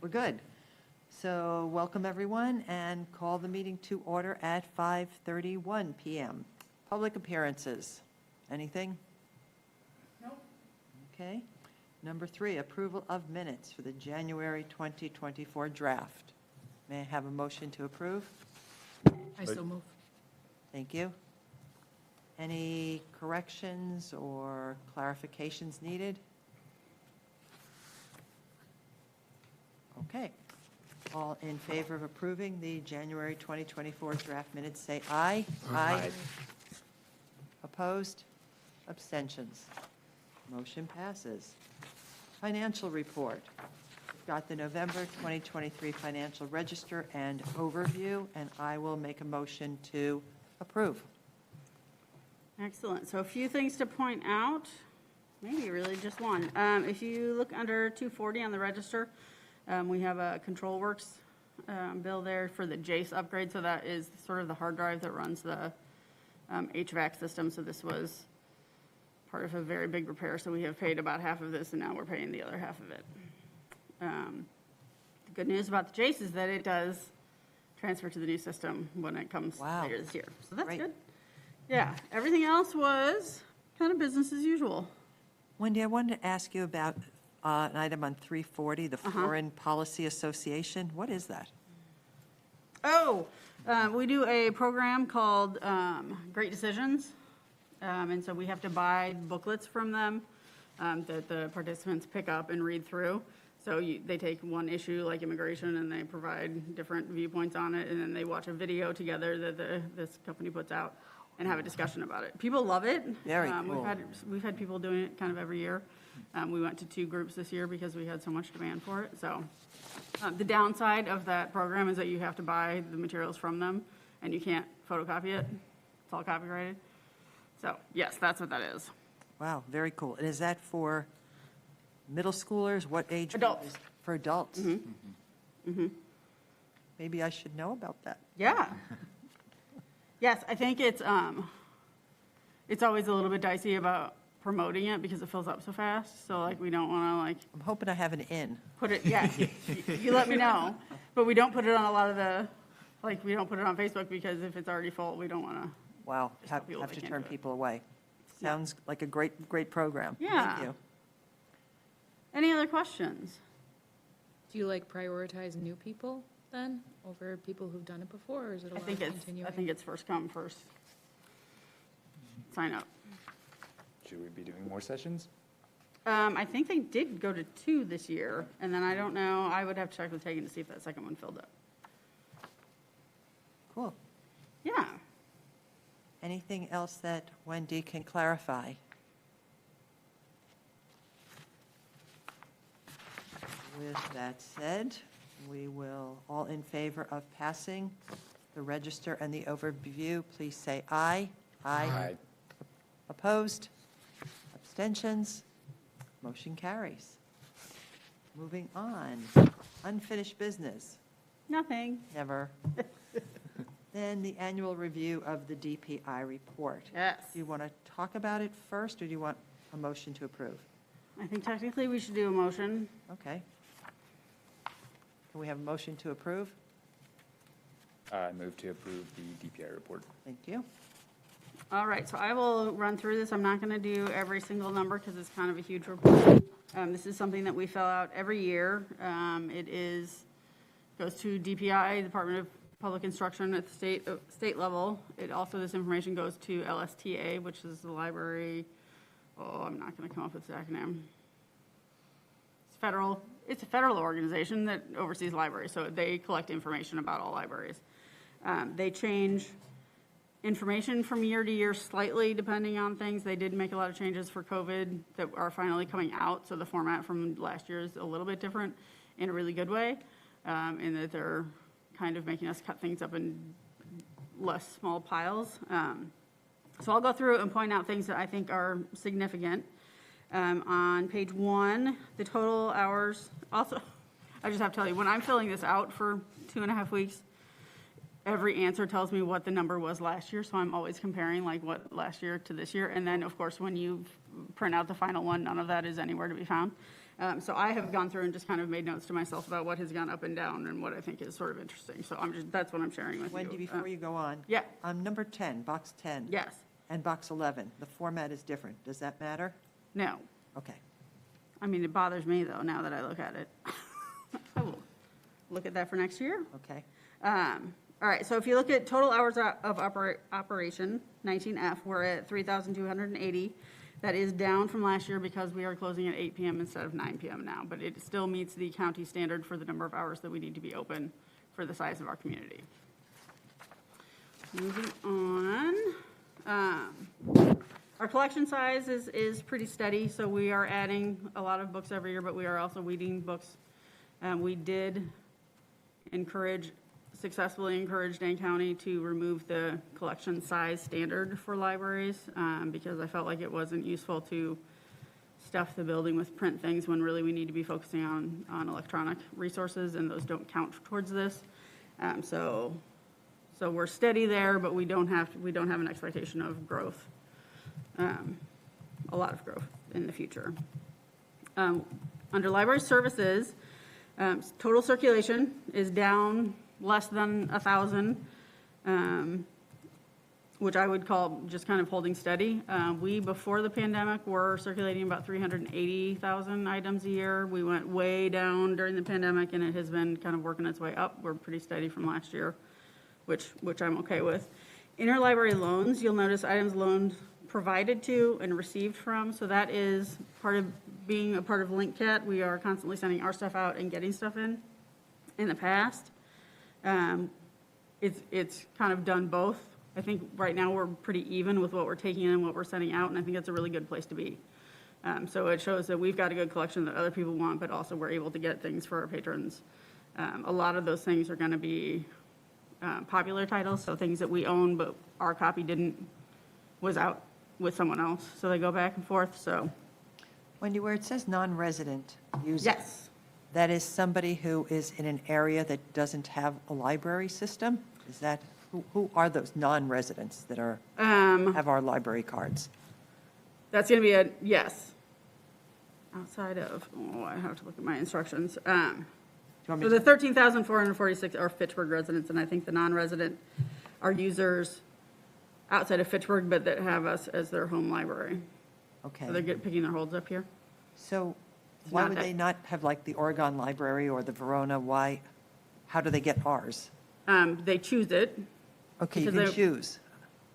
we're good. So welcome, everyone, and call the meeting to order at 5:31 PM. Public appearances. Anything? Nope. Okay. Number 3, approval of minutes for the January 2024 draft. May I have a motion to approve? I so move. Thank you. Any corrections or clarifications needed? Okay. All in favor of approving the January 2024 draft minutes, say aye. Aye. Opposed? Abstentions? Motion passes. Financial report. We've got the November 2023 financial register and overview, and I will make a motion to approve. Excellent. So a few things to point out, maybe really just one. If you look under 240 on the register, we have a Control Works bill there for the Jace upgrade. So that is sort of the hard drive that runs the HVAC system. So this was part of a very big repair. So we have paid about half of this, and now we're paying the other half of it. The good news about the Jace is that it does transfer to the new system when it comes later this year. So that's Great. good. Yeah, everything else was kind of business as usual. Wendy, I wanted to ask you about an item on 340, the Foreign Policy Association. What is that? Oh, we do a program called Great Decisions. And so we have to buy booklets from them that the participants pick up and read through. So they take one issue like immigration and they provide different viewpoints on it. And then they watch a video together that this company puts out and have a discussion about it. People love it. Very cool. We've had people doing it kind of every year. We went to 2 groups this year because we had so much demand for it. So the downside of that program is that you have to buy the materials from them and you can't photocopy it. It's all copyrighted. So yes, that's what that is. Wow, very cool. And is that for middle schoolers? What age? group Adults. is- For adults? Mm-hmm. Mm-hmm. Maybe I should know about that. Yeah. Yes, I think it's always a little bit dicey about promoting it because it fills up so fast. So like we don't want to I'm hoping I have an in. put it. Yeah, you let me know. But we don't put it on a lot of the we don't put it on Facebook because if it's already full, we don't want to. Wow, have people that to can't turn do it. people away. Sounds like a great program. Yeah. Thank you. Any other questions? Do you prioritize new people then over people who've done it before, or is it a I lot think of it's continuing? first come, first sign up. Should we be doing more sessions? I think they did go to 2 this year, and then I don't know. I would have to check with Hagan to see if that second one filled up. Cool. Yeah. Anything else that Wendy can clarify? With that said, we will, all in favor of passing the register and the overview, please say aye. Aye. Opposed? Abstentions? Motion carries. Moving on. Unfinished business. Nothing. Never. Then the annual review of the DPI report. Yes. Do you want to talk about it first, or do you want a motion to approve? I think technically we should do a motion. Okay. Can we have a motion to approve? I move to approve the DPI report. Thank you. All right, so I will run through this. I'm not going to do every single number because it's kind of a huge report. This is something that we fill out every year. It goes to DPI, Department of Public Instruction at the state level. This information goes to LSTA, which is the library. Oh, I'm not going to come up with the acronym. It's a federal organization that oversees libraries, so they collect information about all libraries. They change information from year to year slightly depending on things. They did make a lot of changes for COVID that are finally coming out, so the format from last year is a little bit different in a really good way, in that they're kind of making us cut things up in less small piles. So I'll go through and point out things that I think are significant. On page 1, the total hours. Also, I just have to tell you, when I'm filling this out for 2.5 weeks, every answer tells me what the number was last year, so I'm always comparing what last year to this year. And then, of course, when you print out the final one, none of that is anywhere to be found. So I have gone through and just kind of made notes to myself about what has gone up and down and what I think is sort of interesting. So that's what I'm sharing with you. Wendy, before you go on. Yeah. Number 10, box 10. Yes, And box 11, the format is different. Does that matter? no. Okay. I mean, it bothers me though, now that I look at it. I will look at that for next year. Okay. All right, so if you look at total hours of operation, 19F, we're at 3,280. That is down from last year because we are closing at 8 PM instead of 9 PM now, but it still meets the county standard for the number of hours that we need to be open for the size of our community. Moving on. Our collection size is pretty steady, so we are adding a lot of books every year, but we are also weeding books. We did successfully encourage Dane County to remove the collection size standard for libraries because I felt like it wasn't useful to stuff the building with print things when really we need to be focusing on electronic resources, and those don't count towards this. So we're steady there, but we don't have an expectation of growth, a lot of growth in the future. Under library services, total circulation is down less than 1,000, which I would call just kind of holding steady. We, before the pandemic, were circulating about 380,000 items a year. We went way down during the pandemic, and it has been kind of working its way up. We're pretty steady from last year, which I'm okay with. Interlibrary loans, you'll notice items loaned provided to and received from, so that is part of being a part of LinkCat. We are constantly sending our stuff out and getting stuff in the past. It's kind of done both. I think right now we're pretty even with what we're taking in and what we're sending out, and I think that's a really good place to be. So it shows that we've got a good collection that other people want, but also we're able to get things for our patrons. A lot of those things are going to be popular titles, so things that we own, but our copy was out with someone else, so they go back and forth, so. Wendy, where it says non-resident user. Yes. That is somebody who is in an area that doesn't have a library system? Is that, who are those non-residents that have our library cards? That's going to be yes. Outside of, I have to look at my instructions. Do you want me So to- the 13,446 are Fitchburg residents, and I think the non-resident are users outside of Fitchburg, but that have us as their home library. Okay. So they're picking their holds up here. So It's why not would that- they not have like the Oregon Library or the Verona? How do they get ours? They choose it Okay, you Because can choose.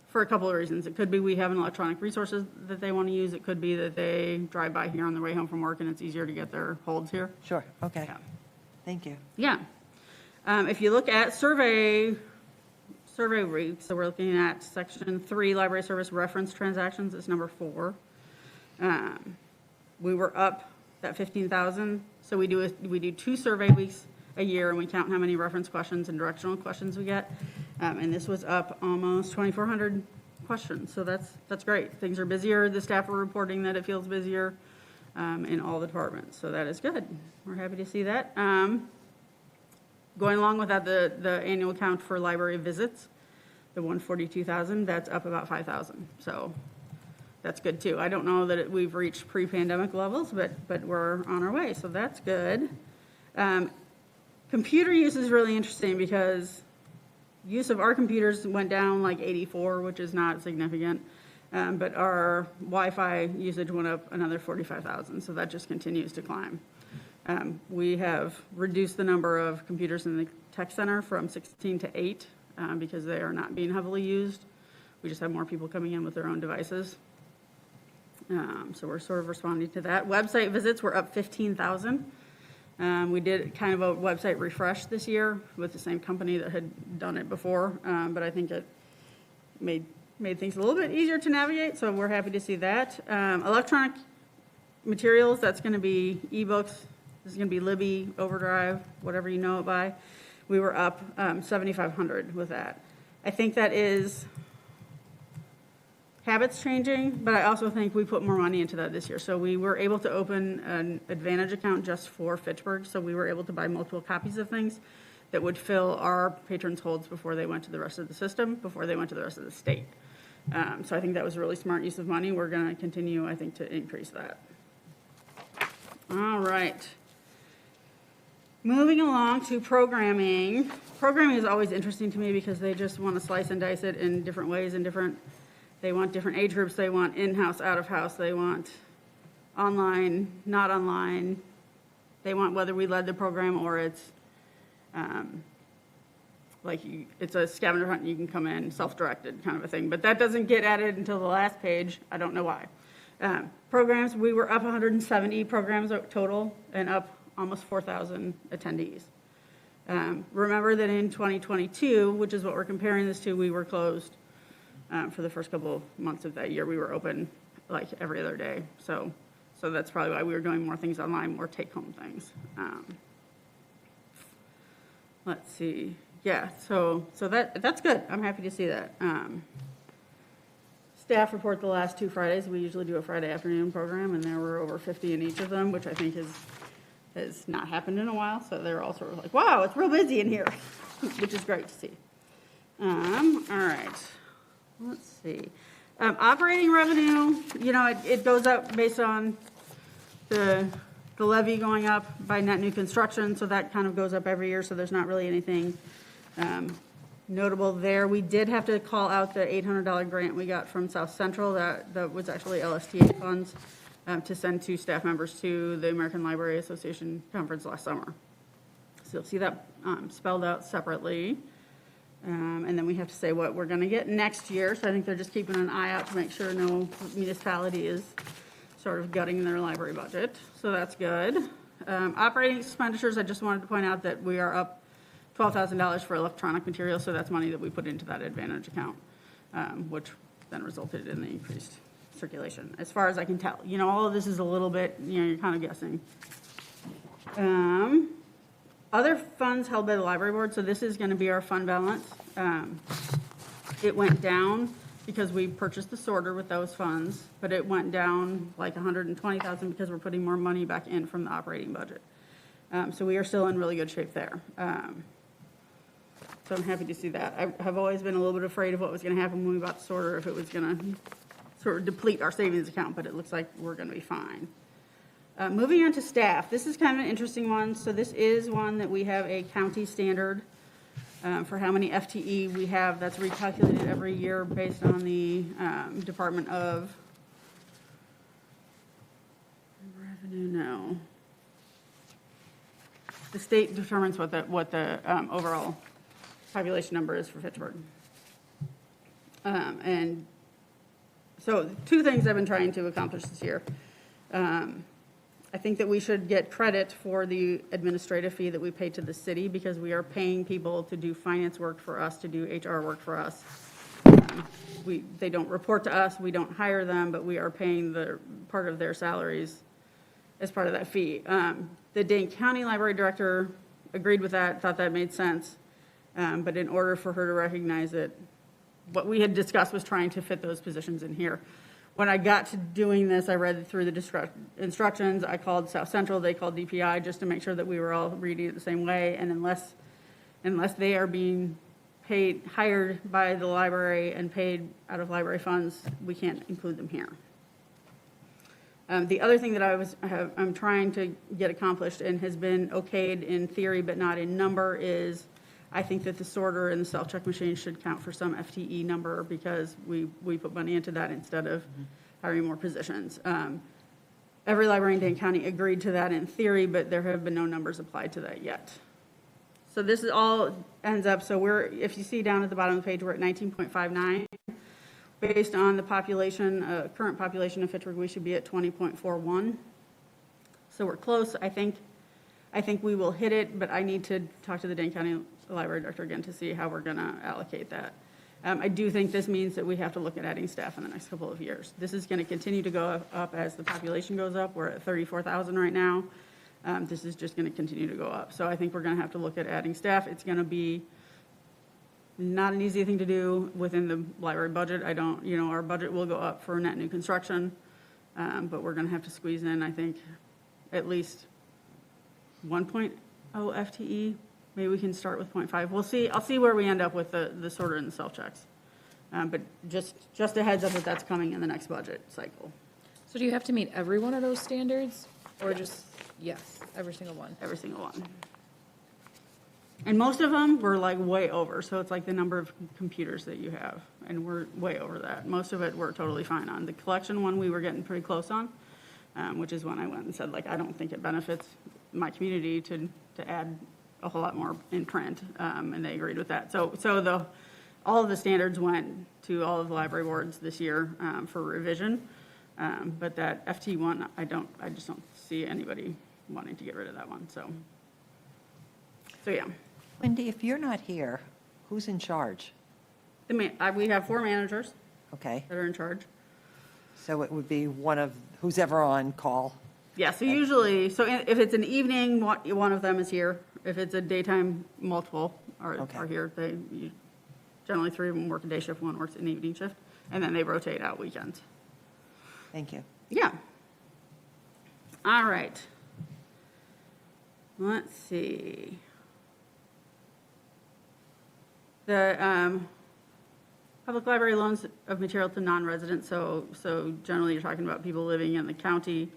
for a couple of reasons. It could be we have an electronic resources that they want to use. It could be that they drive by here on their way home from work and it's easier to get their holds here. Sure, okay. Yeah. Thank you. Yeah. If you look at survey week, so we're looking at section 3, library service reference transactions, is number 4. We were up that 15,000. So we do 2 survey weeks a year, and we count how many reference questions and directional questions we get. And this was up almost 2,400 questions. So that's great. Things are busier. The staff are reporting that it feels busier in all the departments. So that is good. We're happy to see that. Going along with that, the annual count for library visits, the 142,000, that's up about 5,000. So that's good too. I don't know that we've reached pre-pandemic levels, but we're on our way. So that's good. Computer use is really interesting because use of our computers went down like 84, which is not significant. But our Wi-Fi usage went up another 45,000. So that just continues to climb. We have reduced the number of computers in the tech center from 16 to 8 because they are not being heavily used. We just have more people coming in with their own devices. So we're sort of responding to that. Website visits were up 15,000. We did kind of a website refresh this year with the same company that had done it before, but I think it made things a little bit easier to navigate, so we're happy to see that. Electronic materials, that's going to be ebooks. This is going to be Libby, Overdrive, whatever you know it by. We were up 7,500 with that. I think that is habits changing, but I also think we put more money into that this year. So we were able to open an Advantage account just for Fitchburg, so we were able to buy multiple copies of things that would fill our patrons' holds before they went to the rest of the system, before they went to the rest of the state. So I think that was a really smart use of money. We're going to continue, I think, to increase that. All right. Moving along to programming. Programming is always interesting to me because they just want to slice and dice it in different ways and they want different age groups. They want in-house, out-of-house. They want online, not online. They want whether we led the program or it's it's a scavenger hunt and you can come in self-directed kind of a thing. But that doesn't get added until the last page. I don't know why. Programs, we were up 170 programs total and up almost 4,000 attendees. Remember that in 2022, which is what we're comparing this to, we were closed for the first couple of months of that year. We were open like every other day. So that's probably why we were doing more things online, more take-home things. Let's see. Yeah, so that's good. I'm happy to see that. Staff report the last 2 Fridays. We usually do a Friday afternoon program, and there were over 50 in each of them, which I think has not happened in a while. So they're all sort of like, wow, it's real busy in here, which is great to see. All right, let's see. Operating revenue, it goes up based on the levy going up by net new construction, so that kind of goes up every year, so there's not really anything notable there. We did have to call out the $800 grant we got from South Central. That was actually LSTA funds to send 2 staff members to the American Library Association conference last summer. So you'll see that spelled out separately. And then we have to say what we're going to get next year. So I think they're just keeping an eye out to make sure no municipality is sort of gutting their library budget. So that's good. Operating expenditures, I just wanted to point out that we are up $12,000 for electronic materials, so that's money that we put into that Advantage account, which then resulted in the increased circulation, as far as I can tell. All of this is a little bit, you're kind of guessing. Other funds held by the library board, so this is going to be our fund balance. It went down because we purchased the sorter with those funds, but it went down like $120,000 because we're putting more money back in from the operating budget. So we are still in really good shape there. So I'm happy to see that. I have always been a little bit afraid of what was going to happen when we bought the sorter, if it was going to sort of deplete our savings account, but it looks like we're going to be fine. Moving on to staff, this is kind of an interesting one. So this is one that we have a county standard for how many FTE we have. That's recalculated every year based on the Department of Revenue. No, the state determines what the overall population number is for Fitchburg. And so 2 things I've been trying to accomplish this year. I think that we should get credit for the administrative fee that we pay to the city because we are paying people to do finance work for us, to do HR work for us. They don't report to us, we don't hire them, but we are paying the part of their salaries as part of that fee. The Dane County Library Director agreed with that, thought that made sense. But in order for her to recognize it, what we had discussed was trying to fit those positions in here. When I got to doing this, I read through the instructions. I called South Central, they called DPI just to make sure that we were all reading it the same way. And unless they are being hired by the library and paid out of library funds, we can't include them here. The other thing that I'm trying to get accomplished and has been okayed in theory but not in number is I think that the sorter and the self-check machine should count for some FTE number because we put money into that instead of hiring more positions. Every library in Dane County agreed to that in theory, but there have been no numbers applied to that yet. So this is all ends up, so if you see down at the bottom of the page, we're at 19.59. Based on the population, current population of Fitchburg, we should be at 20.41. So we're close. I think we will hit it, but I need to talk to the Dane County Library Director again to see how we're going to allocate that. I do think this means that we have to look at adding staff in the next couple of years. This is going to continue to go up as the population goes up. We're at 34,000 right now. This is just going to continue to go up. So I think we're going to have to look at adding staff. It's going to be not an easy thing to do within the library budget. Our budget will go up for net new construction, but we're going to have to squeeze in, I think, at least 1.0 FTE. Maybe we can start with 0.5. We'll see. I'll see where we end up with the sorter and the self-checks. But just a heads up that that's coming in the next budget cycle. So do you have to meet every one of those standards or just? Yes, every single one. every single one. And most of them were like way over, so it's like the number of computers that you have, and we're way over that. Most of it we're totally fine on. The collection one, we were getting pretty close on, which is when I went and said, like, I don't think it benefits my community to add a whole lot more in print, and they agreed with that. So all of the standards went to all of the library boards this year for revision, but that FT one, I just don't see anybody wanting to get rid of that one, so yeah. Wendy, if you're not here, who's in charge? We have 4 managers Okay, that are in charge. so it would be one of, who's ever on call. Yeah, so usually, if it's an evening, one of them is here. If it's a daytime, multiple are Okay. here. Generally 3 of them work a day shift, 1 works an evening shift, and then they rotate out weekends. Thank you. Yeah. All right. Let's see. The public library loans of material to non-residents, so generally you're talking about people living in the county,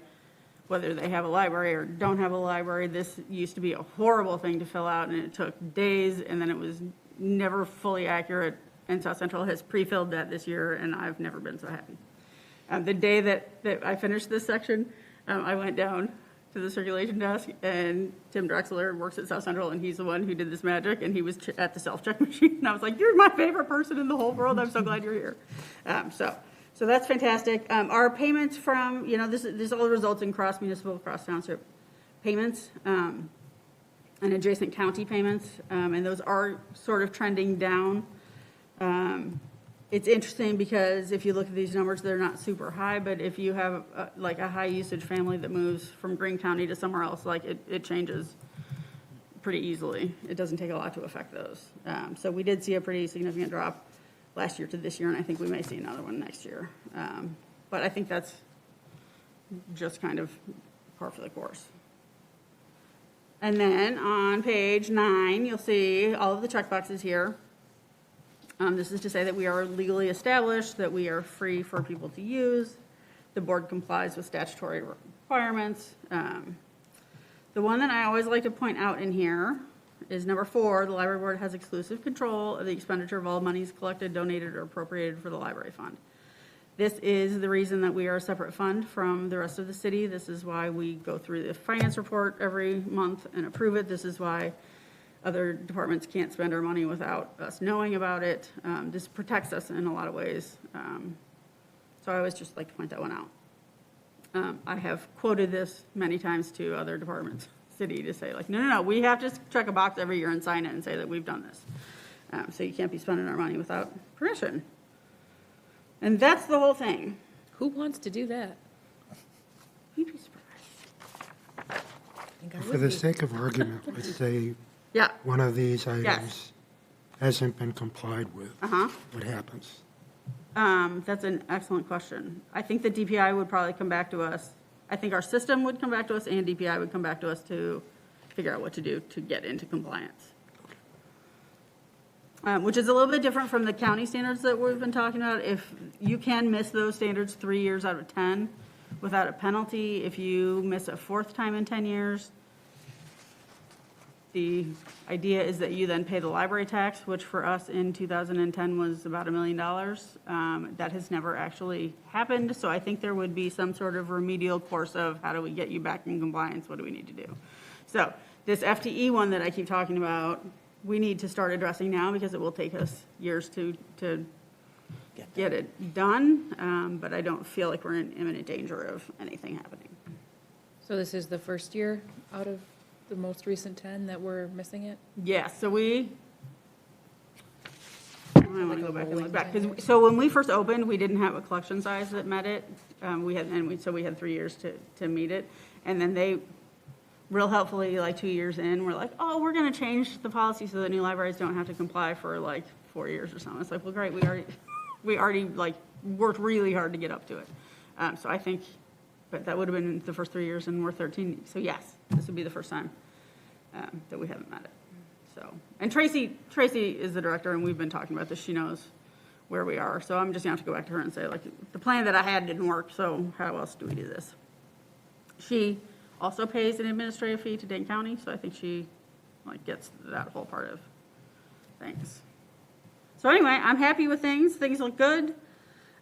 whether they have a library or don't have a library. This used to be a horrible thing to fill out, and it took days, and then it was never fully accurate, and South Central has pre-filled that this year, and I've never been so happy. The day that I finished this section, I went down to the circulation desk, and Tim Drexler works at South Central, and he's the one who did this magic, and he was at the self-check machine, and I was like, you're my favorite person in the whole world, I'm so glad you're here. So that's fantastic. Our payments from, this all results in cross-municipal, cross-township payments, and adjacent county payments, and those are sort of trending down. It's interesting because if you look at these numbers, they're not super high, but if you have like a high usage family that moves from Greene County to somewhere else, like it changes pretty easily. It doesn't take a lot to affect those. So we did see a pretty significant drop last year to this year, and I think we may see another one next year. But I think that's just kind of par for the course. And then on page 9, you'll see all of the checkboxes here. This is to say that we are legally established, that we are free for people to use. The board complies with statutory requirements. The one that I always like to point out in here is number 4, the library board has exclusive control of the expenditure of all monies collected, donated, or appropriated for the library fund. This is the reason that we are a separate fund from the rest of the city. This is why we go through the finance report every month and approve it. This is why other departments can't spend our money without us knowing about it. This protects us in a lot of ways. So I always just like to point that one out. I have quoted this many times to other departments, city, to say like, no, we have to check a box every year and sign it and say that we've done this. So you can't be spending our money without permission. And that's the whole thing. Who wants to do that? You'd be surprised. I think I For would the be. sake of argument, let's say Yeah, one of these Yes. items hasn't been complied with. What happens? that's an excellent question. I think the DPI would probably come back to us. I think our system would come back to us and DPI would come back to us to figure out what to do to get into compliance. Which is a little bit different from the county standards that we've been talking about. If you can miss those standards 3 years out of 10 without a penalty, if you miss a 4th time in 10 years, the idea is that you then pay the library tax, which for us in 2010 was about $1 million. That has never actually happened, so I think there would be some sort of remedial course of how do we get you back in compliance, what do we need to do? So this FTE one that I keep talking about, we need to start addressing now because it will take us years to get it done, but I don't feel like we're in imminent danger of anything happening. So this is the first year out of the most recent 10 that we're missing it? Yeah, so we, I want to go back and look back, so when we first opened, we didn't have a collection size that met it. We had 3 years to meet it, and then they, real helpfully, like 2 years in, we're like, oh, we're going to change the policy so that new libraries don't have to comply for like 4 years or something. It's like, well, great, we already like worked really hard to get up to it. So I think, but that would have been the first 3 years, and we're 13. So yes, this would be the first time that we haven't met it. So, and Tracy is the director, and we've been talking about this. She knows where we are. So I'm just gonna have to go back to her and say, like, the plan that I had didn't work. So how else do we do this? She also pays an administrative fee to Dane County, so I think she like gets that whole part of things. So anyway, I'm happy with things. Things look good.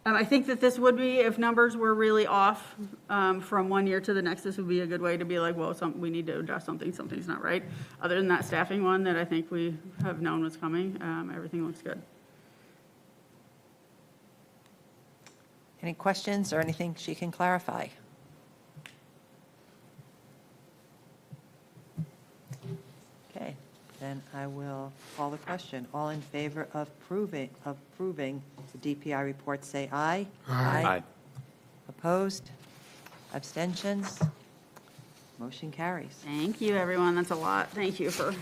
I think that this would be, if numbers were really off from one year to the next, this would be a good way to be like, whoa, we need to adjust something, something's not right. Other than that staffing one that I think we have known was coming, everything looks good. Any questions or anything she can clarify? Okay, then I will call the question. All in favor of approving the DPI report, say aye. Aye. Opposed? Abstentions? Motion carries. Thank you, everyone. That's a lot. Thank you for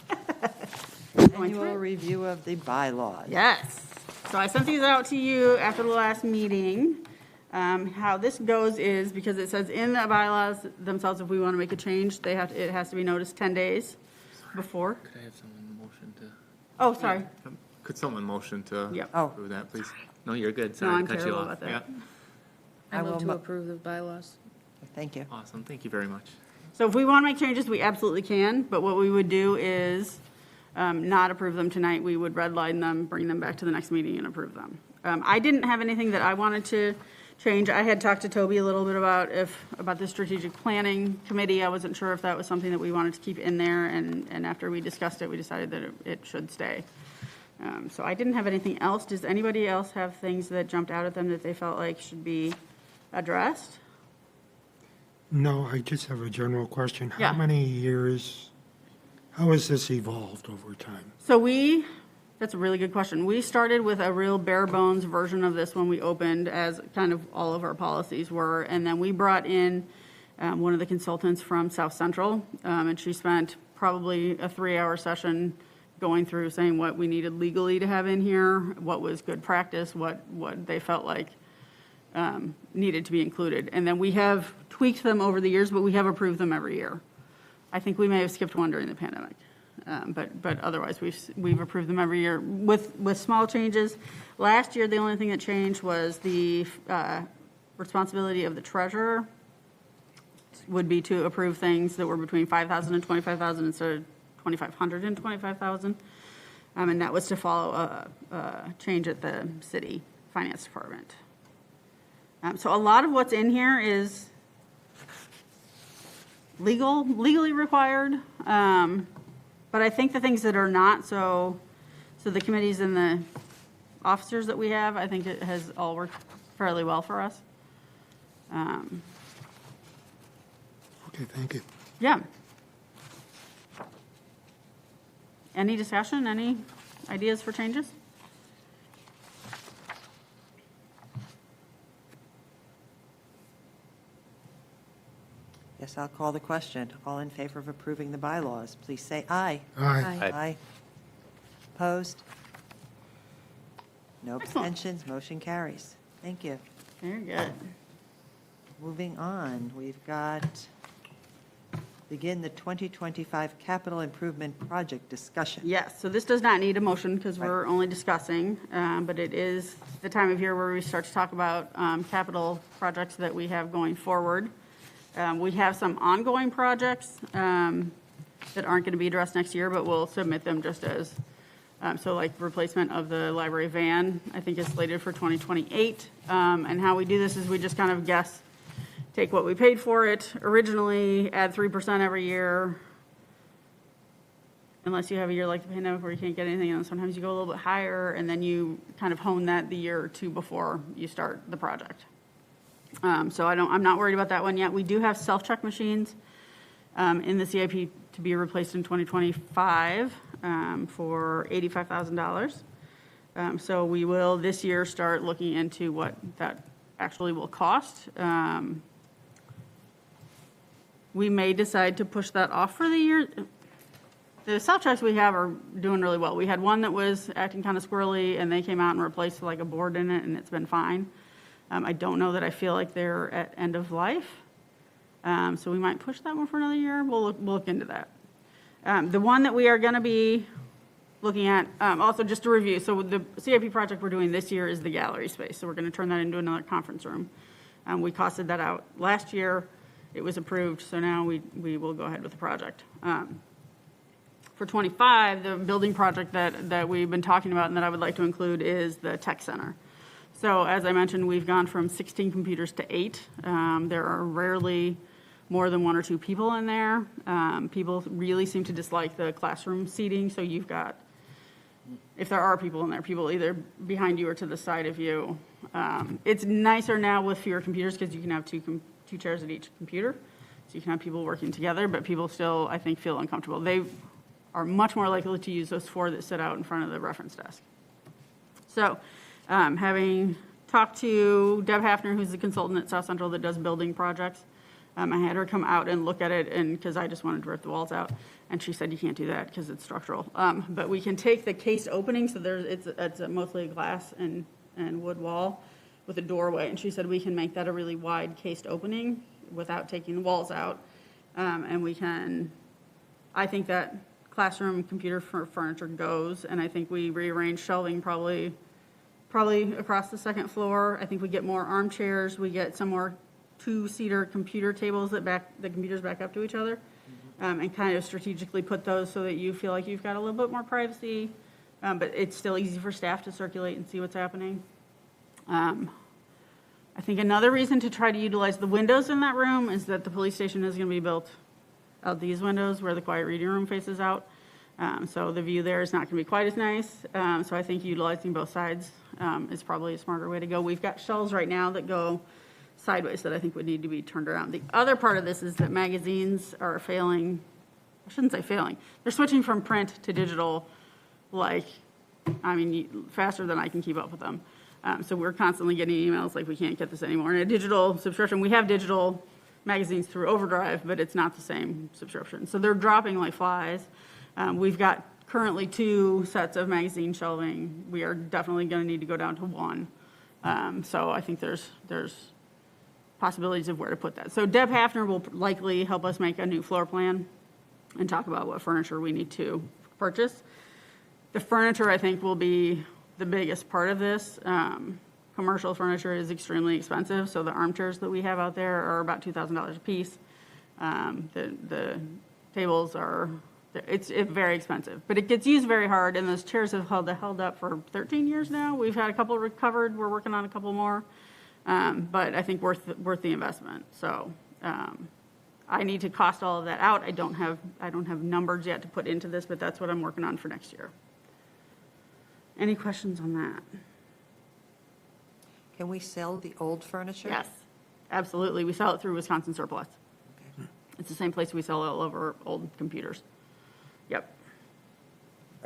going through Annual it. review of the bylaws. Yes. So I sent these out to you after the last meeting. How this goes is, because it says in the bylaws themselves, if we want to make a change, it has to be noticed 10 days before. Could I have someone motion to? Oh, sorry. Could someone motion to Yep. Oh. approve that, please? No, you're good. No, Sorry I'm to cut you terrible off. about that. Yeah. I I will move to mo- approve the bylaws. Thank you. Awesome. Thank you very much. So if we want to make changes, we absolutely can, but what we would do is not approve them tonight. We would redline them, bring them back to the next meeting and approve them. I didn't have anything that I wanted to change. I had talked to Toby a little bit about the strategic planning committee. I wasn't sure if that was something that we wanted to keep in there, and after we discussed it, we decided that it should stay. So I didn't have anything else. Does anybody else have things that jumped out at them that they felt like should be addressed? No, I just have a general question. Yeah. How many years, how has this evolved over time? So that's a really good question. We started with a real bare bones version of this when we opened, as kind of all of our policies were. And then we brought in one of the consultants from South Central, and she spent probably a 3-hour session going through saying what we needed legally to have in here, what was good practice, what they felt like needed to be included. And then we have tweaked them over the years, but we have approved them every year. I think we may have skipped one during the pandemic. But otherwise, we've approved them every year with small changes. Last year, the only thing that changed was the responsibility of the treasurer would be to approve things that were between $5,000 and $25,000 instead of $2,500 and $25,000. And that was to follow a change at the city finance department. So a lot of what's in here is legally required. But I think the things that are not, so the committees and the officers that we have, I think it has all worked fairly well for us. Okay, thank you. Yeah. Any discussion, any ideas for changes? Yes, I'll call the question. All in favor of approving the bylaws, please say aye. Aye. Aye. Opposed? No Excellent. abstentions, motion carries. Thank you. Very good. Moving on, we've got, begin the 2025 capital improvement project discussion. Yes, so this does not need a motion because we're only discussing, but it is the time of year where we start to talk about capital projects that we have going forward. We have some ongoing projects that aren't going to be addressed next year, but we'll submit them just as, so like replacement of the library van, I think is slated for 2028. And how we do this is we just kind of guess, take what we paid for it originally, add 3% every year, unless you have a year like the pandemic where you can't get anything, and sometimes you go a little bit higher, and then you kind of hone that the year or two before you start the project. So I'm not worried about that one yet. We do have self-check machines in the CIP to be replaced in 2025 for $85,000. So we will this year start looking into what that actually will cost. We may decide to push that off for the year. The self-checks we have are doing really well. We had one that was acting kind of squirrely, and they came out and replaced like a board in it, and it's been fine. I don't know that I feel like they're at end of life. So we might push that one for another year. We'll look into that. The one that we are going to be looking at, also just to review, so the CIP project we're doing this year is the gallery space. So we're going to turn that into another conference room. We costed that out last year. it was approved, so now we will go ahead with the project. For 25, the building project that we've been talking about and that I would like to include is the tech center. So as I mentioned, we've gone from 16 computers to 8. There are rarely more than 1 or 2 people in there. People really seem to dislike the classroom seating, so you've got, if there are people in there, people either behind you or to the side of you. It's nicer now with fewer computers because you can have two chairs at each computer, so you can have people working together, but people still, I think, feel uncomfortable. They are much more likely to use those 4 that sit out in front of the reference desk. So, having talked to Deb Hafner, who's the consultant at South Central that does building projects, I had her come out and look at it, and because I just wanted to rip the walls out, and she said you can't do that because it's structural. But we can take the cased opening, so it's mostly a glass and wood wall with a doorway, and she said we can make that a really wide cased opening without taking the walls out, and we can. I think that classroom computer furniture goes, and I think we rearrange shelving probably across the second floor. I think we get more armchairs. We get some more 2-seater computer tables that back the computers back up to each other, and kind of strategically put those so that you feel like you've got a little bit more privacy, but it's still easy for staff to circulate and see what's happening. I think another reason to try to utilize the windows in that room is that the police station is going to be built out these windows where the quiet reading room faces out. So the view there is not going to be quite as nice. So I think utilizing both sides is probably a smarter way to go. We've got shelves right now that go sideways that I think would need to be turned around. The other part of this is that magazines are failing. I shouldn't say failing. They're switching from print to digital, faster than I can keep up with them. So we're constantly getting emails like we can't get this anymore. And a digital subscription, we have digital magazines through Overdrive, but it's not the same subscription. So they're dropping like flies. We've got currently 2 sets of magazine shelving. We are definitely going to need to go down to 1. So I think there's possibilities of where to put that. So Deb Hafner will likely help us make a new floor plan and talk about what furniture we need to purchase. The furniture, I think, will be the biggest part of this. Commercial furniture is extremely expensive, so the armchairs that we have out there are about $2,000 a piece. The tables are, it's very expensive, but it gets used very hard, and those chairs have held up for 13 years now. We've had a couple recovered. We're working on a couple more, but I think worth the investment. So I need to cost all of that out. I don't have numbers yet to put into this, but that's what I'm working on for next year. Any questions on that? Can we sell the old furniture? Yes, absolutely. We sell it through Wisconsin Surplus. Okay. It's the same place we sell all of our old computers. Yep.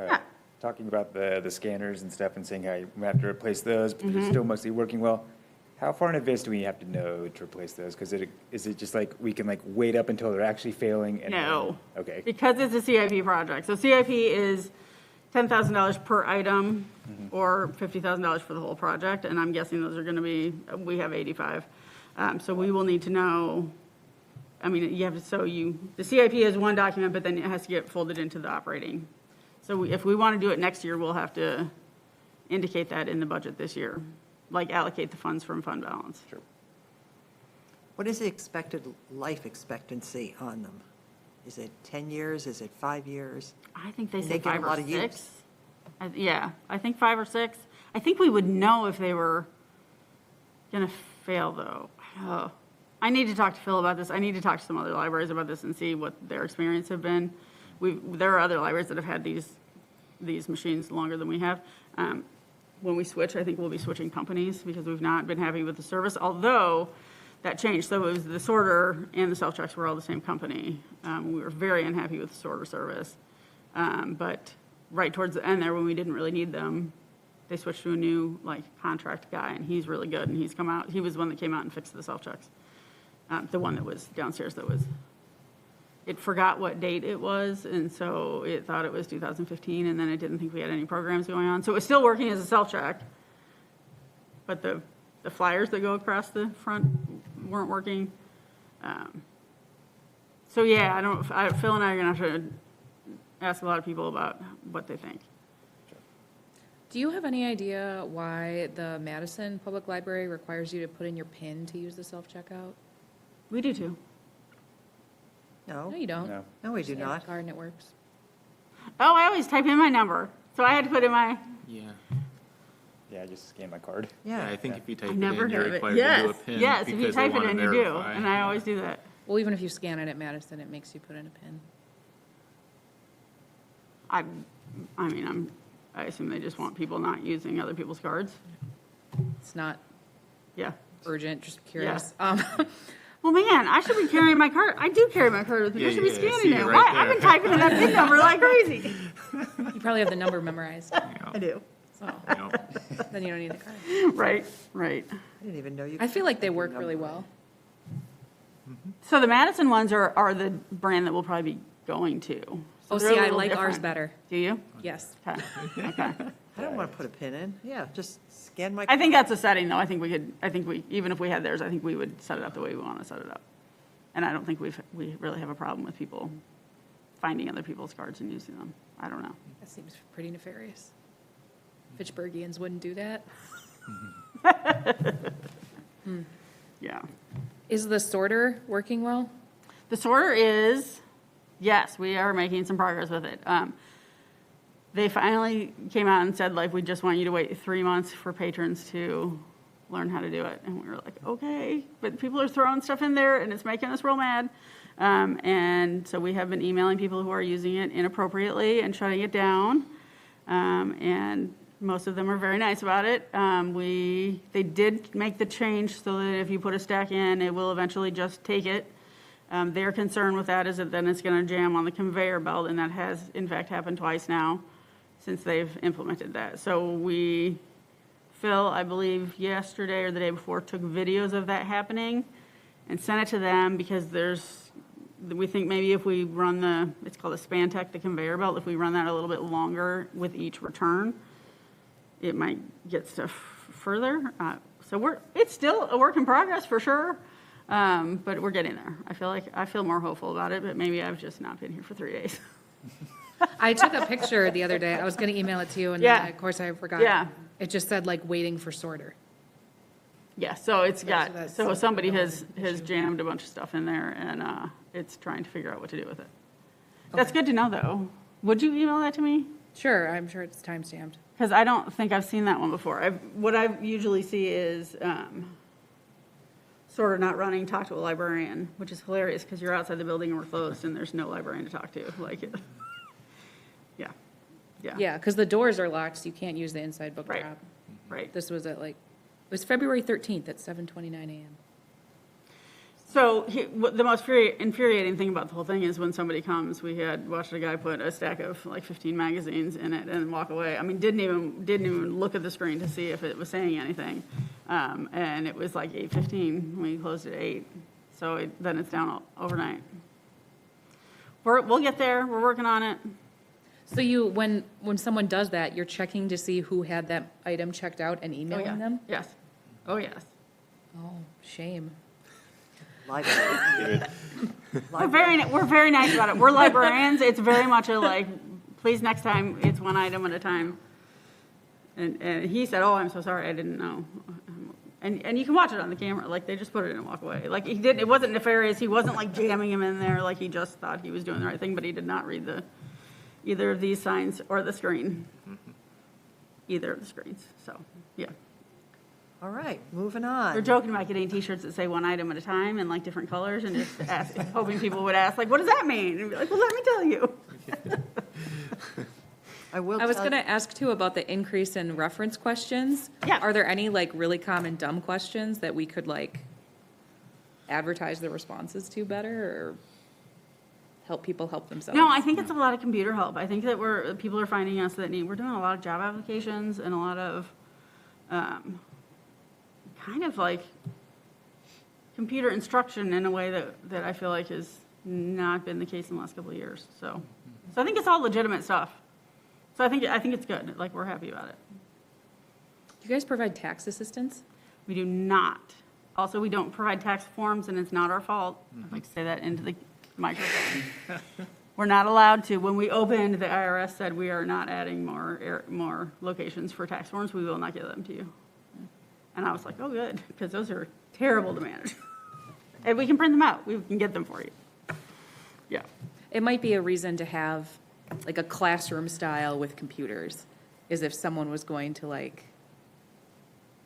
Yeah. Talking about the scanners and stuff and saying how we have to replace those, but they're still mostly working well. How far in advance do we have to know to replace those? Because is it just like we can wait up until they're actually failing? And No. Then, okay. Because it's a CIP project. So CIP is $10,000 per item or $50,000 for the whole project, and I'm guessing those are going to be, we have 85. So we will need to know, the CIP is one document, but then it has to get folded into the operating. So if we want to do it next year, we'll have to indicate that in the budget this year, allocate the funds from fund balance. Sure. What is the expected life expectancy on them? Is it 10 years? Is it 5 years? I think they And say they get a 5 or lot of 6. use. Yeah, I think 5 or 6. I think we would know if they were going to fail, though. Oh. I need to talk to Phil about this. I need to talk to some other libraries about this and see what their experience have been. There are other libraries that have had these machines longer than we have. When we switch, I think we'll be switching companies because we've not been happy with the service, although that changed. So it was the sorter and the self-checks were all the same company. We were very unhappy with the sorter service. But right towards the end there, when we didn't really need them, they switched to a new contract guy, and he's really good, and he's come out. He was the one that came out and fixed the self-checks. The one that was downstairs it forgot what date it was, and so it thought it was 2015, and then it didn't think we had any programs going on. So it was still working as a self-check, but the flyers that go across the front weren't working. So yeah, Phil and I are gonna have to ask a lot of people about what they think. Do you have any idea why the Madison Public Library requires you to put in your PIN to use the self-checkout? We do too. No, No, you don't. No. no, we do Just add not. the card and it works. Oh, I always type in my number, so I had to put in my, Yeah. Yeah, I just scan my card. Yeah, I Yeah, think if you type I it never in, you're have it. required to do a Yes, PIN. yes, if you because they type it wanna in, you do, verify. and I always do that. Well, even if you scan it at Madison, it makes you put in a PIN. I mean, I assume they just want people not using other people's cards. It's not Yeah. urgent, just curious. Well, man, I should be carrying my card. I do carry my card with me. I Yeah, should be yeah, I scanning see it. it Why? right I've been there. typing in that PIN number like crazy. You probably have the number memorized, I do. so Yeah. then you don't need the card. Right, right. I didn't even know you. I feel like they could work do really number. well. So the Madison ones are the brand that we'll probably be going to. So Oh, they're a see, I little like ours different. better. Do you? Yes. Okay, okay. I don't want to put a pin in. Yeah, just scan my. I think that's a setting, though. I think we, even if we had theirs, I think we would set it up the way we want to set it up. And I don't think we really have a problem with people finding other people's cards and using them. I don't know. That seems pretty nefarious. Fitchburgians wouldn't do that. Yeah. Is the sorter working well? The sorter is, yes, we are making some progress with it. They finally came out and said, like, we just want you to wait 3 months for patrons to learn how to do it. And we were like, okay, but people are throwing stuff in there and it's making us real mad. And so we have been emailing people who are using it inappropriately and shutting it down. And most of them are very nice about it. They did make the change so that if you put a stack in, it will eventually just take it. Their concern with that is that then it's going to jam on the conveyor belt, and that has in fact happened twice now since they've implemented that. So Phil, I believe yesterday or the day before, took videos of that happening and sent it to them because we think maybe if we run it's called a Spantech, the conveyor belt, if we run that a little bit longer with each return, it might get stuff further. So it's still a work in progress for sure, but we're getting there. I feel more hopeful about it, but maybe I've just not been here for 3 days. I took a picture the other day. I was going to email it to you, and Yeah. then, of course, I forgot. Yeah. It just said, like, waiting for sorter. Yeah, so it's got, that's so somebody the has issue. jammed a bunch of stuff in there, and it's trying to figure out what to do with it. That's good to know, though. Would you email that to me? Sure, I'm sure it's time-stamped. Because I don't think I've seen that one before. What I usually see is sort of not running, talk to a librarian, which is hilarious because you're outside the building and we're closed and there's no librarian to talk to. Like, yeah, yeah. Yeah, because the doors are locked, so you can't use the inside book Right. drop. Right. This was at, like, it was February 13th at 7:29 a.m. So what the most infuriating thing about the whole thing is when somebody comes, we had watched a guy put a stack of like 15 magazines in it and walk away. I mean, didn't even look at the screen to see if it was saying anything. And it was like 8:15. We closed at 8. So then it's down overnight. We'll get there. We're working on it. So when someone does that, you're checking to see who had that item checked out and Oh, emailing yeah. them? Yes. Oh, yes. Oh, shame. Library. We're very nice about it. We're librarians. It's very much a like, please next time, it's one item at a time. And he said, oh, I'm so sorry, I didn't know. And you can watch it on the camera, like they just put it in and walk away. Like it wasn't nefarious. He wasn't like jamming him in there, like he just thought he was doing the right thing, but he did not read either of these signs or the screen. Either of the screens, so, yeah. All right, moving on. We're joking about getting t-shirts that say one item at a time in like different colors and just hoping people would ask, like, what does that mean? And be like, well, let me tell you. I will I was tell going to ask, too, about the increase in reference questions. Yeah. Are there any, like, really common dumb questions that we could, like, advertise the responses to better or help people help themselves? No, I think it's a lot of computer help. I think that people are finding us that we're doing a lot of job applications and a lot of kind of like computer instruction in a way that I feel like has not been the case in the last couple of years. So I think it's all legitimate stuff. So I think it's good. Like, we're happy about it. Do you guys provide tax assistance? We do not. Also, we don't provide tax forms, and it's not our fault. I'd like to say that into the microphone. We're not allowed to. When we opened, the IRS said we are not adding more locations for tax forms. We will not give them to you. And I was like, oh, good, because those are terrible to manage. And we can print them out. We can get them for you. It might be a reason to have like a classroom style with computers, is if someone was going to like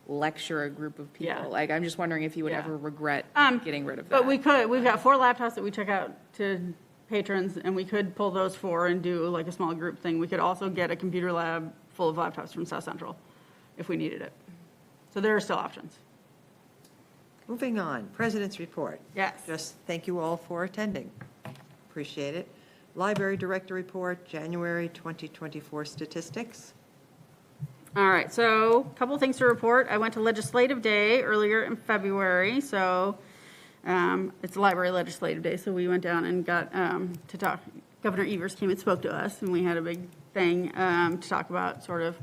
lecture a group of Yeah. people. Like, I'm just wondering if you would Yeah. ever regret getting rid of that. But we could, we've got 4 laptops that we took out to patrons, and we could pull those 4 and do like a small group thing. We could also get a computer lab full of laptops from South Central if we needed it. So there are still options. Moving on, President's Report. Yes. Just thank you all for attending. Appreciate it. Library Director Report, January 2024 statistics. All right, so a couple things to report. I went to Legislative Day earlier in February, so it's Library Legislative Day, so we went down and got to talk. Governor Evers came and spoke to us, and we had a big thing to talk about sort of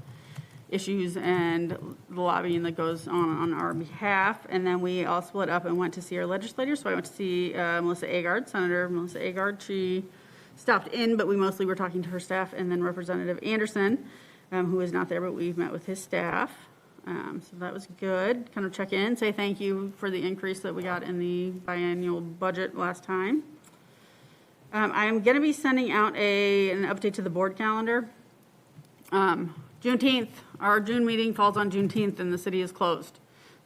issues and the lobbying that goes on our behalf. And then we all split up and went to see our legislators. So I went to see Melissa Agard, Senator Melissa Agard. She stopped in, but we mostly were talking to her staff, and then Representative Anderson, who is not there, but we've met with his staff. So that was good. Kind of check in, say thank you for the increase that we got in the biannual budget last time. I am going to be sending out an update to the board calendar. Juneteenth, our June meeting falls on Juneteenth, and the city is closed.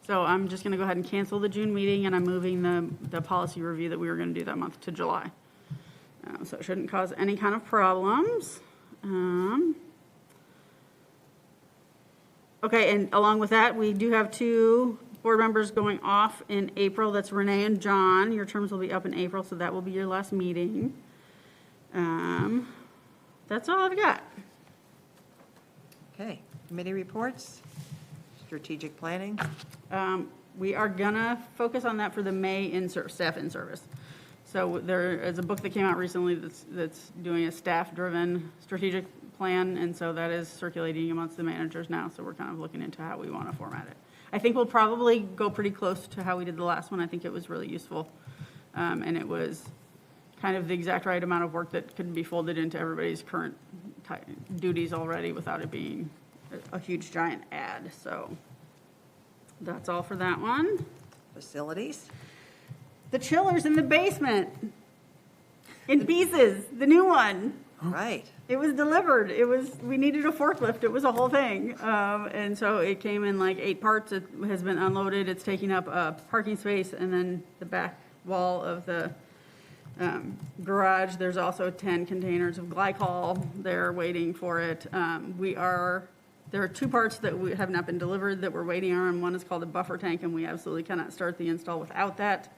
So I'm just going to go ahead and cancel the June meeting, and I'm moving the policy review that we were going to do that month to July. So it shouldn't cause any kind of problems. Okay, and along with that, we do have 2 board members going off in April. That's Renee and John. Your terms will be up in April, so that will be your last meeting. That's all I've got. Okay, committee reports, strategic planning. We are gonna focus on that for the May staff in-service. So there is a book that came out recently that's doing a staff-driven strategic plan, and so that is circulating amongst the managers now, so we're kind of looking into how we want to format it. I think we'll probably go pretty close to how we did the last one. I think it was really useful, and it was kind of the exact right amount of work that could be folded into everybody's current duties already without it being a huge giant add. So that's all for that one. Facilities. The chiller's in the basement, in pieces, the new one. Right. It was delivered. We needed a forklift. It was a whole thing. And so it came in like 8 parts. It has been unloaded. It's taking up a parking space, and then the back wall of the garage. There's also 10 containers of glycol there waiting for it. There are 2 parts that have not been delivered that we're waiting on. One is called a buffer tank, and we absolutely cannot start the install without that.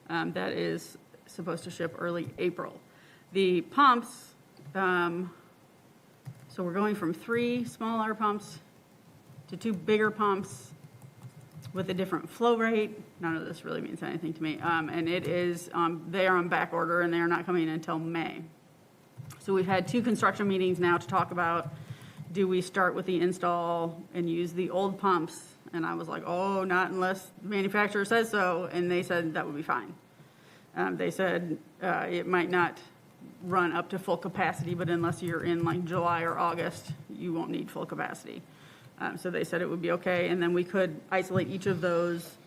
That is supposed to ship early April. The pumps, so we're going from 3 smaller pumps to 2 bigger pumps with a different flow rate. None of this really means anything to me. And it is, they are on back order, and they are not coming until May. So we've had 2 construction meetings now to talk about, do we start with the install and use the old pumps? And I was like, oh, not unless the manufacturer says so. And they said that would be fine. They said it might not run up to full capacity, but unless you're in like July or August, you won't need full capacity. So they said it would be okay, and then we could isolate each of those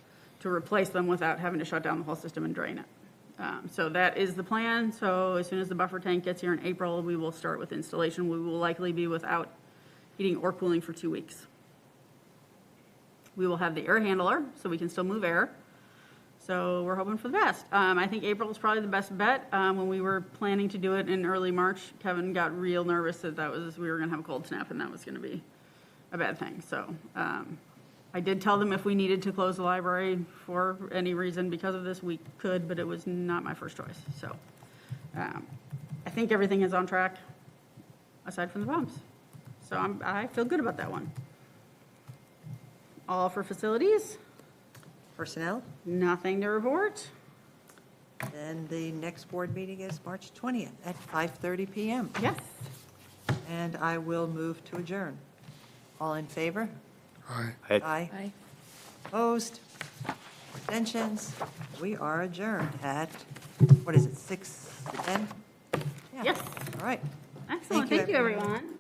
to replace them without having to shut down the whole system and drain it. So that is the plan. So as soon as the buffer tank gets here in April, we will start with installation. We will likely be without heating or cooling for 2 weeks. We will have the air handler, so we can still move air. So we're hoping for the best. I think April is probably the best bet. When we were planning to do it in early March, Kevin got real nervous that we were going to have a cold snap, and that was going to be a bad thing. So I did tell them if we needed to close the library for any reason because of this, we could, but it was not my first choice. So I think everything is on track aside from the pumps. So I feel good about that one. All for facilities. Personnel. Nothing to report. Then the next board meeting is March 20th at 5:30 PM. Yes. And I will move to adjourn. All in favor? Aye. Aye. Aye. Opposed? Abstentions? We are adjourned at, what is it, 6 to 10? Yeah. Yes. All right. Excellent. Thank you, everyone.